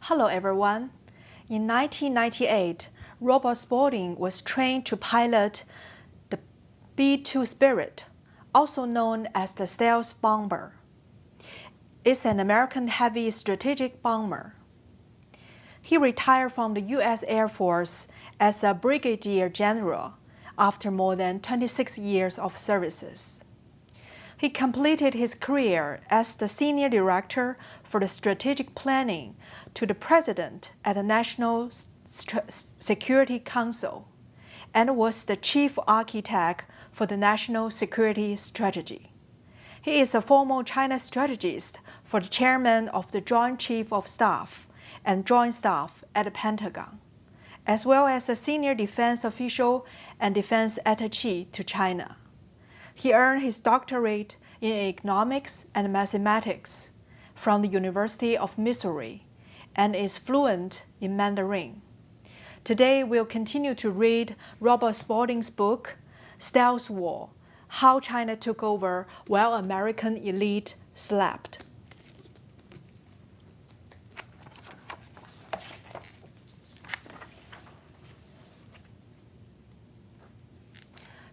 Hello everyone. In 1998, Robert Spalding was trained to pilot the B-2 Spirit, also known as the stealth bomber. It's an American heavy strategic bomber. He retired from the U.S. Air Force as a brigadier general after more than 26 years of services. He completed his career as the senior director for the strategic planning to the president at the National Security Council and was the chief architect for the national security strategy. He is a former China strategist for the chairman of the Joint Chief of Staff and Joint Staff at the Pentagon, as well as a senior defense official and defense attaché to China. He earned his doctorate in economics and mathematics from the University of Missouri and is fluent in Mandarin. Today, we'll continue to read Robert Spalding's book, Stealth War: How China Took Over While American Elite Slept.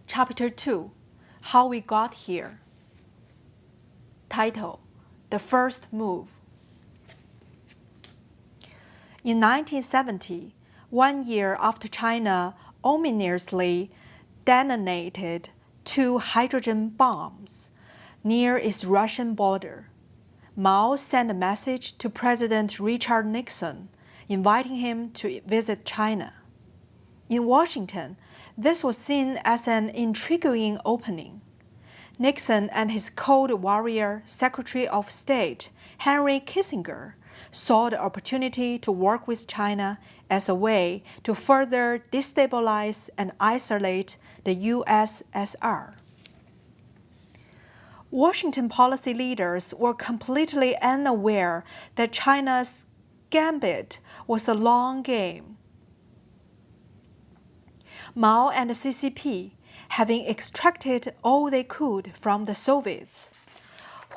Chapter 2, How We Got Here. Title: The First Move. In 1970, 1 year after China ominously detonated 2 hydrogen bombs near its Russian border, Mao sent a message to President Richard Nixon inviting him to visit China. In Washington, this was seen as an intriguing opening. Nixon and his Cold Warrior Secretary of State, Henry Kissinger, saw the opportunity to work with China as a way to further destabilize and isolate the USSR. Washington policy leaders were completely unaware that China's gambit was a long game. Mao and the CCP, having extracted all they could from the Soviets,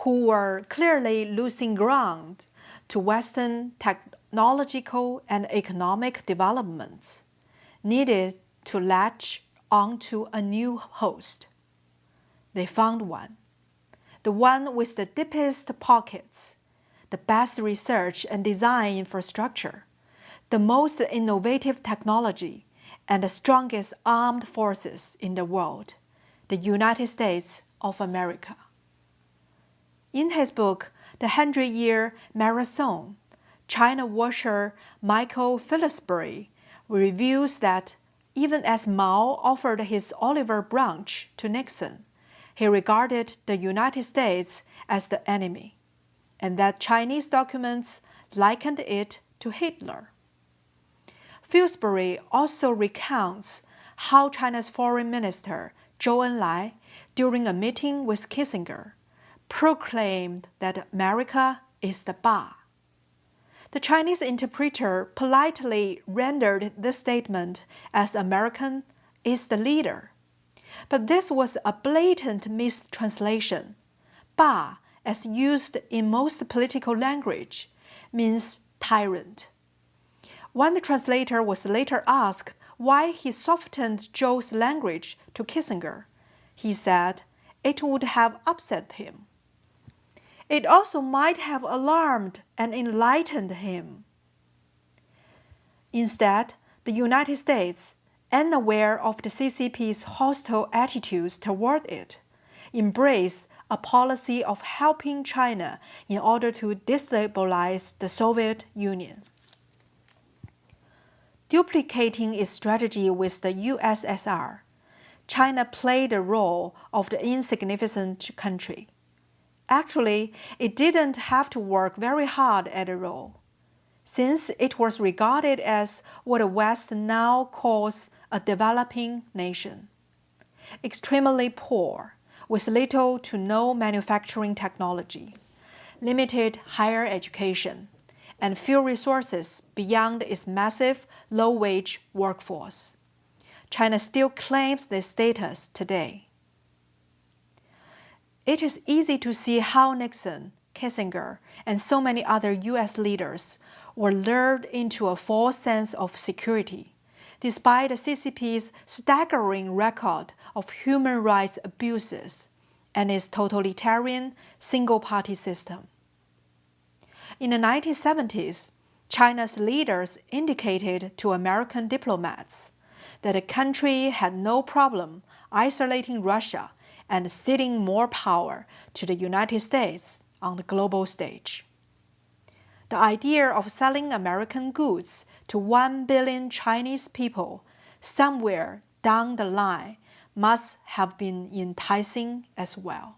who were clearly losing ground to Western technological and economic developments, needed to latch onto a new host. They found one, the one with the deepest pockets, the best research and design infrastructure, the most innovative technology, and the strongest armed forces in the world, the United States of America. In his book, The 100-Year Marathon, China washer Michael Phillipsbury reveals that even as Mao offered his Oliver Branch to Nixon, he regarded the United States as the enemy, and that Chinese documents likened it to Hitler. Phillipsbury also recounts how China's foreign minister, Zhou Enlai, during a meeting with Kissinger, proclaimed that America is the Ba. The Chinese interpreter politely rendered this statement as American is the leader. But this was a blatant mistranslation. Ba, as used in most political language, means tyrant. One translator was later asked why he softened Zhou's language to Kissinger. He said it would have upset him. It also might have alarmed and enlightened him. Instead, the United States, unaware of the CCP's hostile attitudes toward it, embraced a policy of helping China in order to destabilize the Soviet Union. Duplicating its strategy with the USSR, China played the role of the insignificant country. Actually, it didn't have to work very hard at the role, since it was regarded as what the West now calls a developing nation. Extremely poor, with little to no manufacturing technology, limited higher education, and few resources beyond its massive low-wage workforce. China still claims this status today. It is easy to see how Nixon, Kissinger, and so many other U.S. leaders were lured into a false sense of security, despite the CCP's staggering record of human rights abuses and its totalitarian single-party system. In the 1970s, China's leaders indicated to American diplomats that the country had no problem isolating Russia and ceding more power to the United States on the global stage. The idea of selling American goods to 1 billion Chinese people somewhere down the line must have been enticing as well.